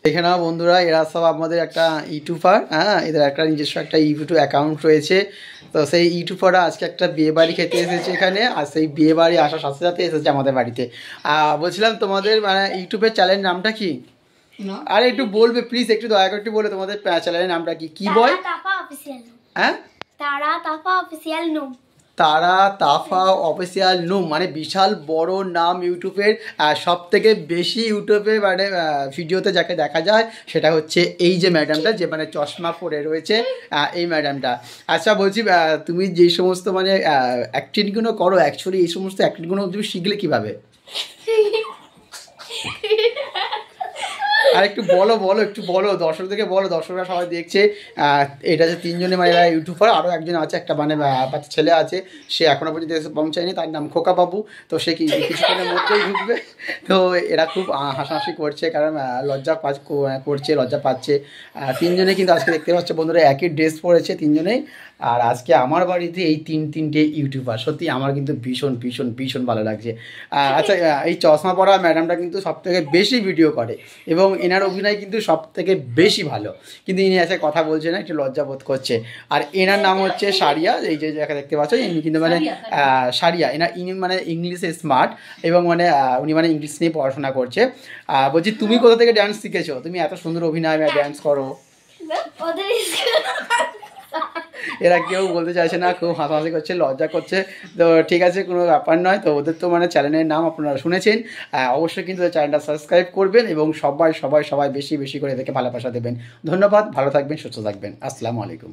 দেখে নাও বন্ধুরা, এরা সব আমাদের একটা ইউটিউবার। হ্যাঁ, এদের একটা নিজস্ব একটা ইউটিউব অ্যাকাউন্ট রয়েছে। তো সেই ইউটিউবাররা আজকে একটা বিয়ে বাড়ি খেতে এসেছে এখানে, আর সেই বিয়ে বাড়ি আসার সাথে সাথে এসেছে আমাদের বাড়িতে। বলছিলাম তোমাদের মানে ইউটিউবের চ্যানেলের নামটা কি? আরে একটু বলবে প্লিজ, একটু দয়া করে একটু বলে তোমাদের চ্যানেলের নামটা কি? কি বল? হ্যাঁ, তারা তাফা অফিসিয়াল নুম। তারা তাফা অফিসিয়াল নুম মানে বিশাল বড় নাম ইউটিউবের। সব থেকে বেশি ইউটিউবে মানে ভিডিওতে যাকে দেখা যায় সেটা হচ্ছে এই যে ম্যাডামটা, যে মানে চশমা পরে রয়েছে, এই ম্যাডামটা। আচ্ছা বলছি, তুমি যে সমস্ত মানে অ্যাক্টিংগুলো করো, অ্যাকচুয়ালি এই সমস্ত অ্যাক্টিংগুলো তুমি শিখলে কীভাবে? আর একটু বলো একটু বলো, দর্শকদেরকে বলো, দর্শকরা সবাই দেখছে। এটা যে তিনজনে মানে ইউটিউবার, আরও একজন আছে, একটা মানে বাচ্চা ছেলে আছে, সে এখনও পর্যন্ত এসে পৌঁছায়নি, তার নাম খোকা বাবু। তো সে কিছুক্ষণের মধ্যেই ঢুকবে। তো এরা খুব হাসাহাসি করছে, কারণ লজ্জা করছে, লজ্জা পাচ্ছে। তিনজনে কিন্তু আজকে দেখতে পাচ্ছে বন্ধুরা, একই ড্রেস পরেছে তিনজনেই। আর আজকে আমার বাড়িতে এই তিনটে ইউটিউবার, সত্যি আমার কিন্তু ভীষণ ভীষণ ভীষণ ভালো লাগছে। আচ্ছা, এই চশমা পরা ম্যাডামটা কিন্তু সব থেকে বেশি ভিডিও করে এবং এনার অভিনয় কিন্তু সব থেকে বেশি ভালো, কিন্তু ইনি এসে কথা বলছে না, একটু লজ্জা বোধ করছে। আর এনার নাম হচ্ছে সারিয়া, এই যে যাকে দেখতে পাচ্ছ, ইনি কিন্তু মানে সারিয়া, ইনি মানে ইংলিশে স্মার্ট এবং মানে উনি মানে ইংলিশ নিয়ে পড়াশোনা করছে। বলছি তুমি কোথা থেকে ডান্স শিখেছো? তুমি এত সুন্দর অভিনয় ডান্স করো। এরা কেউ বলতে চাইছে না, খুব হাসাহাসি করছে, লজ্জা করছে। তো ঠিক আছে, কোনো ব্যাপার নয়। তো ওদের তো মানে চ্যানেলের নাম আপনারা শুনেছেন, অবশ্যই কিন্তু চ্যানেলটা সাবস্ক্রাইব করবেন এবং সবাই সবাই সবাই বেশি বেশি করে এদেরকে ভালোবাসা দেবেন। ধন্যবাদ, ভালো থাকবেন, সুস্থ থাকবেন, আসসালামু আলাইকুম।